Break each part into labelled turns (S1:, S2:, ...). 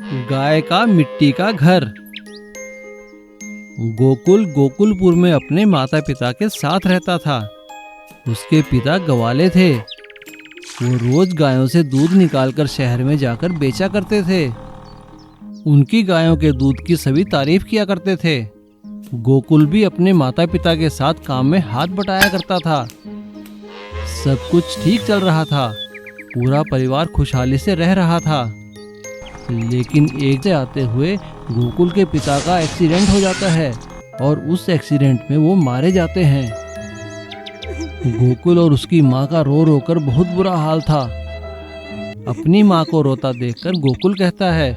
S1: गाय का मिट्टी का घर। गोकुल गोकुलपुर में अपने माता पिता के साथ रहता था। उसके पिता ग्वाले थे। वो रोज गायों से दूध निकालकर शहर में जाकर बेचा करते थे। उनकी गायों के दूध की सभी तारीफ किया करते थे। गोकुल भी अपने माता पिता के साथ काम में हाथ बटाया करता था। सब कुछ ठीक चल रहा था। पूरा परिवार खुशहाली से रह रहा था। लेकिन एक से आते हुए गोकुल के पिता का एक्सीडेंट हो जाता है और उस एक्सीडेंट में वो मारे जाते हैं। गोकुल और उसकी माँ का रो रो कर बहुत बुरा हाल था। अपनी माँ को रोता देखकर गोकुल कहता है,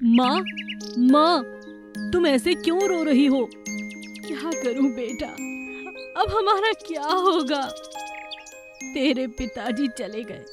S2: माँ माँ, तुम ऐसे क्यों रो रही हो? क्या करूं बेटा, अब हमारा क्या होगा? तेरे पिताजी चले गए,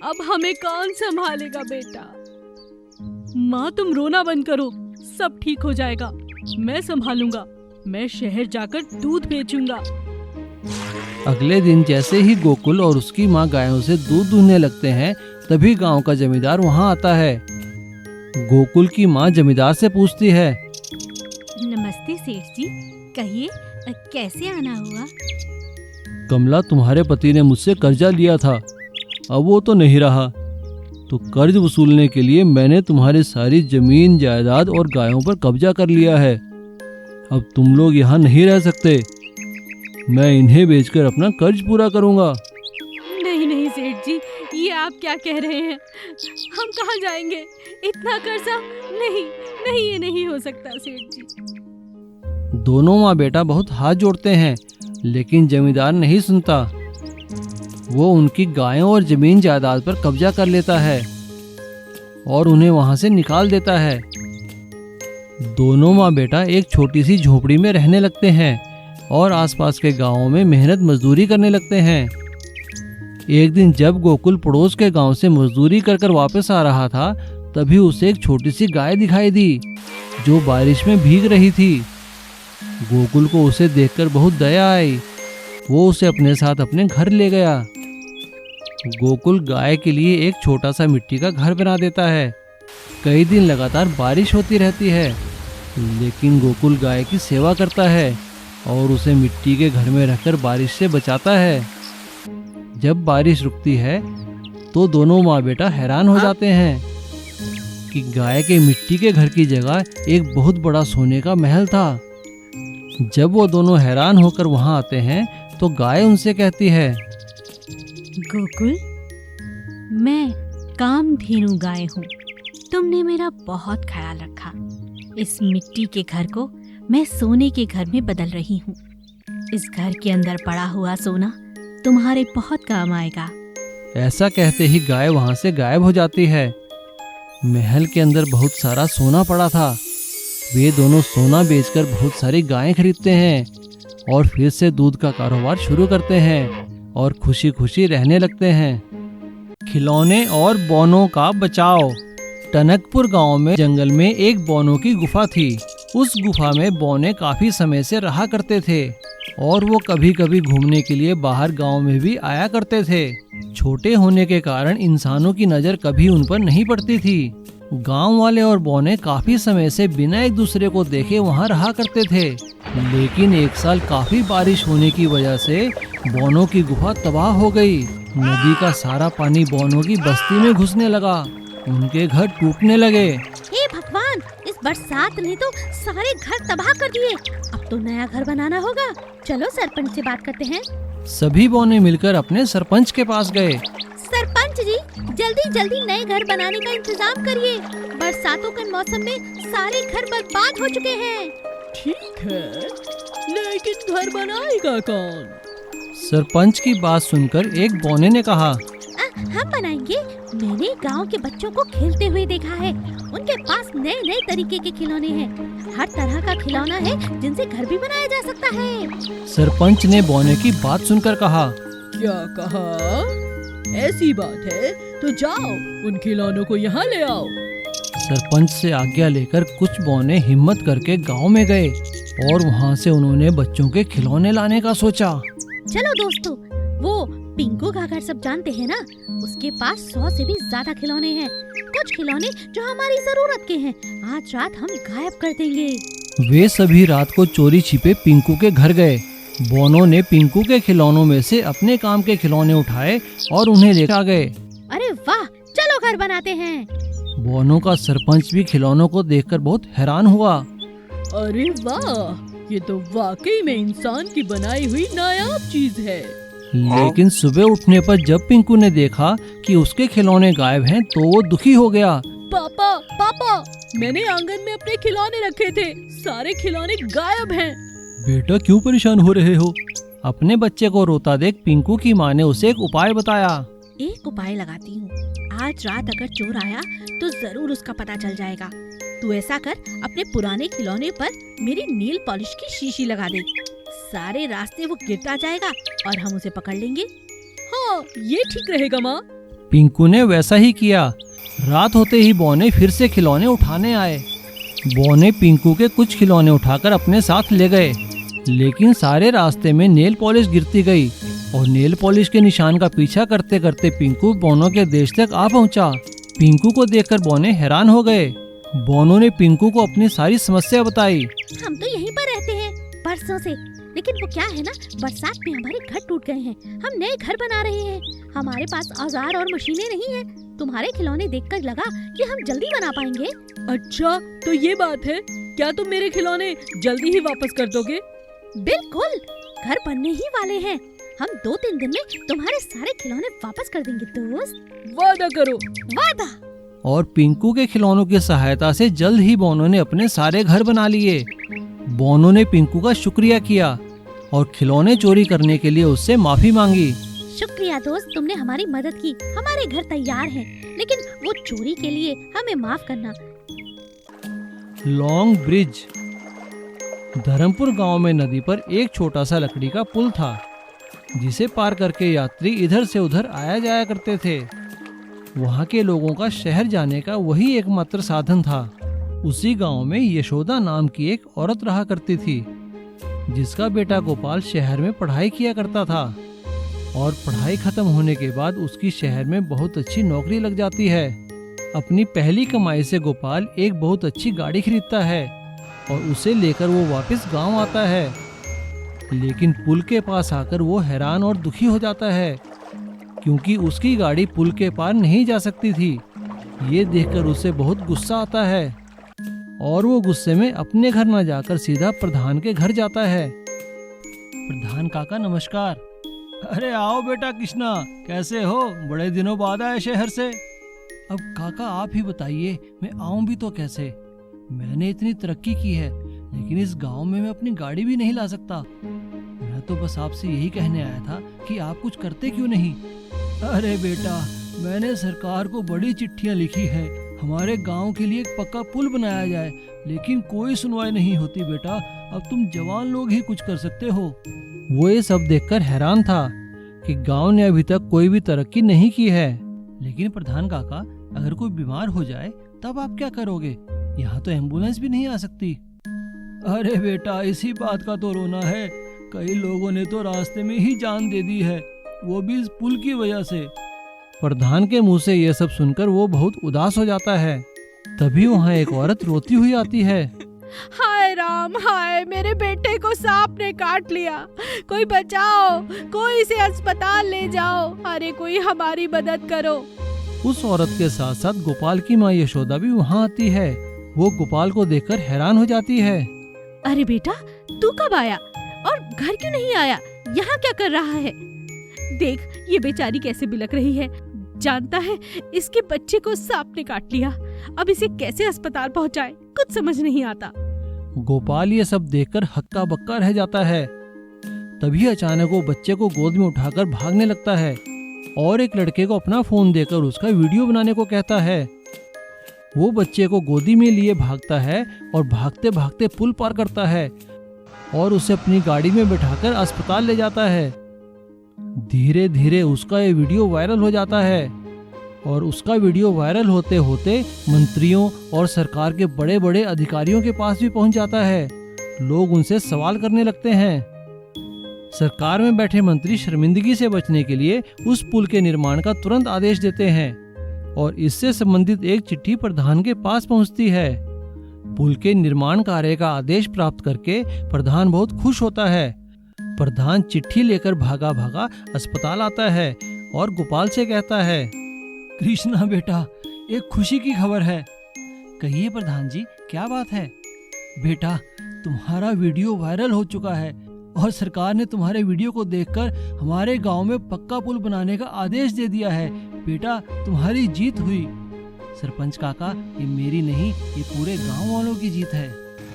S2: अब हमें कौन संभालेगा बेटा? माँ तुम रोना बंद करो, सब ठीक हो जाएगा। मैं संभालूंगा। मैं शहर जाकर दूध बेचूंगा।
S1: अगले दिन जैसे ही गोकुल और उसकी माँ गायों से दूध दूहने लगते हैं, तभी गांव का जमींदार वहां आता है। गोकुल की माँ जमींदार से पूछती है,
S3: नमस्ते सेठ जी, कहिए कैसे आना हुआ?
S1: कमला, तुम्हारे पति ने मुझसे कर्जा लिया था, अब वो तो नहीं रहा, तो कर्ज वसूलने के लिए मैंने तुम्हारी सारी जमीन जायदाद और गायों पर कब्जा कर लिया है। अब तुम लोग यहाँ नहीं रह सकते। मैं इन्हें बेचकर अपना कर्ज पूरा करूँगा।
S2: नहीं नहीं सेठ जी, ये आप क्या कह रहे हैं? हम कहाँ जाएंगे? इतना कर्जा नहीं नहीं, ये नहीं हो सकता सेठ जी।
S1: दोनों माँ बेटा बहुत हाथ जोड़ते हैं, लेकिन जमींदार नहीं सुनता। वो उनकी गायों और जमीन जायदाद पर कब्जा कर लेता है और उन्हें वहां से निकाल देता है। दोनों माँ बेटा एक छोटी सी झोपड़ी में रहने लगते हैं और आसपास के गांवों में मेहनत मजदूरी करने लगते हैं। एक दिन जब गोकुल पड़ोस के गांव से मजदूरी कर वापस आ रहा था, तभी उसे एक छोटी सी गाय दिखाई दी जो बारिश में भीग रही थी। गोकुल को उसे देखकर बहुत दया आई। वो उसे अपने साथ अपने घर ले गया। गोकुल गाय के लिए एक छोटा सा मिट्टी का घर बना देता है। कई दिन लगातार बारिश होती रहती है, लेकिन गोकुल गाय की सेवा करता है और उसे मिट्टी के घर में रखकर बारिश से बचाता है। जब बारिश रुकती है तो दोनों माँ बेटा हैरान हो जाते हैं कि गाय के मिट्टी के घर की जगह एक बहुत बड़ा सोने का महल था। जब वो दोनों हैरान होकर वहां आते हैं तो गाय उनसे कहती है,
S3: गोकुल, मैं कामधेनु गाय हूँ। तुमने मेरा बहुत ख्याल रखा। इस मिट्टी के घर को मैं सोने के घर में बदल रही हूँ। इस घर के अंदर पड़ा हुआ सोना तुम्हारे बहुत काम आएगा।
S1: ऐसा कहते ही गाय वहां से गायब हो जाती है। महल के अंदर बहुत सारा सोना पड़ा था। वे दोनों सोना बेचकर बहुत सारी गायें खरीदते हैं और फिर से दूध का कारोबार शुरू करते हैं और खुशी खुशी रहने लगते हैं। खिलौने और बौनों का बचाव। टनकपुर गांव में जंगल में एक बौनों की गुफा थी। उस गुफा में बौने काफी समय से रहा करते थे और वो कभी कभी घूमने के लिए बाहर गांव में भी आया करते थे। छोटे होने के कारण इंसानों की नजर कभी उन पर नहीं पड़ती थी। गांव वाले और बौने काफी समय से बिना एक दूसरे को देखे वहां रहा करते थे। लेकिन एक साल काफी बारिश होने की वजह से बौनों की गुफा तबाह हो गई। नदी का सारा पानी बौनों की बस्ती में घुसने लगा। उनके घर टूटने लगे।
S3: हे भगवान, इस बरसात ने तो सारे घर तबाह कर दिए। अब तो नया घर बनाना होगा। चलो सरपंच से बात करते हैं।
S1: सभी बौने मिलकर अपने सरपंच के पास गए।
S3: सरपंच जी, जल्दी जल्दी नए घर बनाने का इंतजाम करिए। बरसातों के मौसम में सारे घर बर्बाद हो चुके हैं।
S2: ठीक है, लेकिन घर बनाएगा कौन?
S1: सरपंच की बात सुनकर एक बौने ने कहा,
S3: हम बनाएंगे। मैंने गांव के बच्चों को खेलते हुए देखा है। उनके पास नए नए तरीके के खिलौने हैं। हर तरह का खिलौना है जिनसे घर भी बनाया जा सकता है।
S1: सरपंच ने बौने की बात सुनकर कहा,
S2: क्या कहा? ऐसी बात है तो जाओ, उन खिलौनों को यहाँ ले आओ।
S1: सरपंच से आज्ञा लेकर कुछ बौने हिम्मत करके गांव में गए और वहां से उन्होंने बच्चों के खिलौने लाने का सोचा।
S3: चलो दोस्तों, वो पिंकू का घर सब जानते हैं ना, उसके पास 100 से भी ज्यादा खिलौने हैं। कुछ खिलौने जो हमारी जरूरत के हैं, आज रात हम गायब कर देंगे।
S1: वे सभी रात को चोरी छिपे पिंकू के घर गए। बोनो ने पिंकू के खिलौनों में से अपने काम के खिलौने उठाए और उन्हें लेकर आ गए।
S3: अरे वाह, चलो घर बनाते हैं।
S1: बोनो का सरपंच भी खिलौनों को देखकर बहुत हैरान हुआ।
S2: अरे वाह, ये तो वाकई में इंसान की बनाई हुई नायाब चीज है।
S1: लेकिन सुबह उठने पर जब पिंकू ने देखा कि उसके खिलौने गायब हैं, तो वो दुखी हो गया।
S2: पापा पापा, मैंने आंगन में अपने खिलौने रखे थे, सारे खिलौने गायब हैं।
S1: बेटा क्यों परेशान हो रहे हो? अपने बच्चे को रोता देख पिंकू की माँ ने उसे एक उपाय बताया।
S3: एक उपाय लगाती हूँ, आज रात अगर चोर आया तो जरूर उसका पता चल जाएगा। तू ऐसा कर, अपने पुराने खिलौने पर मेरी नील पॉलिश की शीशी लगा दे। सारे रास्ते वो गिरता जाएगा और हम उसे पकड़ लेंगे।
S2: हाँ, ये ठीक रहेगा माँ।
S1: पिंकू ने वैसा ही किया। रात होते ही बौने फिर से खिलौने उठाने आए। बौने पिंकू के कुछ खिलौने उठाकर अपने साथ ले गए, लेकिन सारे रास्ते में नेल पॉलिश गिरती गई और नेल पॉलिश के निशान का पीछा करते करते पिंकू बोनो के देश तक आ पहुंचा। पिंकू को देखकर बौने हैरान हो गए। बोनो ने पिंकू को अपनी सारी समस्या बताई।
S3: हम तो यहीं पर रहते हैं बरसों से, लेकिन वो क्या है ना, बरसात में हमारे घर टूट गए हैं। हम नए घर बना रहे हैं, हमारे पास औजार और मशीनें नहीं है। तुम्हारे खिलौने देखकर लगा कि हम जल्दी बना पाएंगे।
S2: अच्छा, तो ये बात है, क्या तुम मेरे खिलौने जल्दी ही वापस कर दोगे?
S3: बिल्कुल, घर बनने ही वाले हैं। हम 2-3 दिन में तुम्हारे सारे खिलौने वापस कर देंगे दोस्त।
S2: वादा करो।
S3: वादा।
S1: और पिंकू के खिलौनों की सहायता से जल्द ही बोनो ने अपने सारे घर बना लिए। बोनो ने पिंकू का शुक्रिया किया और खिलौने चोरी करने के लिए उससे माफी मांगी।
S3: शुक्रिया दोस्त, तुमने हमारी मदद की। हमारे घर तैयार हैं, लेकिन वो चोरी के लिए हमें माफ करना।
S1: Long bridge. धर्मपुर गांव में नदी पर एक छोटा सा लकड़ी का पुल था, जिसे पार करके यात्री इधर से उधर आया जाया करते थे। वहां के लोगों का शहर जाने का वही एकमात्र साधन था। उसी गांव में यशोदा नाम की एक औरत रहा करती थी, जिसका बेटा गोपाल शहर में पढ़ाई किया करता था। और पढ़ाई खत्म होने के बाद उसकी शहर में बहुत अच्छी नौकरी लग जाती है। अपनी पहली कमाई से गोपाल एक बहुत अच्छी गाड़ी खरीदता है और उसे लेकर वो वापस गांव आता है। लेकिन पुल के पास आकर वो हैरान और दुखी हो जाता है, क्योंकि उसकी गाड़ी पुल के पार नहीं जा सकती थी। ये देखकर उसे बहुत गुस्सा आता है और वो गुस्से में अपने घर न जाकर सीधा प्रधान के घर जाता है। प्रधान काका नमस्कार। अरे आओ बेटा कृष्णा, कैसे हो? बड़े दिनों बाद आए शहर से। अब काका आप ही बताइए, मैं आऊं भी तो कैसे? मैंने इतनी तरक्की की है, लेकिन इस गांव में मैं अपनी गाड़ी भी नहीं ला सकता। मैं तो बस आपसे यही कहने आया था कि आप कुछ करते क्यों नहीं? अरे बेटा, मैंने सरकार को बड़ी चिट्ठियां लिखी है, हमारे गांव के लिए एक पक्का पुल बनाया जाए, लेकिन कोई सुनवाई नहीं होती बेटा। अब तुम जवान लोग ही कुछ कर सकते हो। वो ये सब देखकर हैरान था कि गांव ने अभी तक कोई भी तरक्की नहीं की है। लेकिन प्रधान काका, अगर कोई बीमार हो जाए तब आप क्या करोगे? यहाँ तो एम्बुलेंस भी नहीं आ सकती। अरे बेटा, इसी बात का तो रोना है। कई लोगों ने तो रास्ते में ही जान दे दी है, वो भी इस पुल की वजह से। प्रधान के मुंह से ये सब सुनकर वो बहुत उदास हो जाता है। तभी वहाँ एक औरत रोती हुई आती है।
S2: हाय राम, हाय, मेरे बेटे को सांप ने काट लिया। कोई बचाओ, कोई इसे अस्पताल ले जाओ। अरे कोई हमारी मदद करो।
S1: उस औरत के साथ साथ गोपाल की माँ यशोदा भी वहाँ आती है। वो गोपाल को देखकर हैरान हो जाती है।
S3: अरे बेटा, तू कब आया और घर क्यों नहीं आया? यहाँ क्या कर रहा है?
S2: देख, ये बेचारी कैसे बिलख रही है। जानता है, इसके बच्चे को सांप ने काट लिया। अब इसे कैसे अस्पताल पहुँचाए, कुछ समझ नहीं आता।
S1: गोपाल ये सब देखकर हक्का बक्का रह जाता है। तभी अचानक वो बच्चे को गोद में उठाकर भागने लगता है और एक लड़के को अपना फोन देकर उसका वीडियो बनाने को कहता है। वो बच्चे को गोदी में लिए भागता है और भागते भागते पुल पार करता है और उसे अपनी गाड़ी में बैठाकर अस्पताल ले जाता है। धीरे धीरे उसका ये वीडियो वायरल हो जाता है और उसका वीडियो वायरल होते होते मंत्रियों और सरकार के बड़े बड़े अधिकारियों के पास भी पहुंच जाता है। लोग उनसे सवाल करने लगते हैं। सरकार में बैठे मंत्री शर्मिंदगी से बचने के लिए उस पुल के निर्माण का तुरंत आदेश देते हैं और इससे संबंधित एक चिट्ठी प्रधान के पास पहुंचती है। पुल के निर्माण कार्य का आदेश प्राप्त करके प्रधान बहुत खुश होता है। प्रधान चिट्ठी लेकर भागा भागा अस्पताल आता है और गोपाल से कहता है, कृष्णा बेटा, एक खुशी की खबर है। कहिए प्रधान जी, क्या बात है? बेटा, तुम्हारा वीडियो वायरल हो चुका है और सरकार ने तुम्हारे वीडियो को देखकर हमारे गांव में पक्का पुल बनाने का आदेश दे दिया है। बेटा, तुम्हारी जीत हुई। सरपंच काका, ये मेरी नहीं, ये पूरे गांव वालों की जीत है।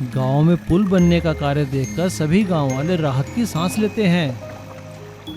S1: गांव में पुल बनने का कार्य देखकर सभी गांव वाले राहत की सांस लेते हैं।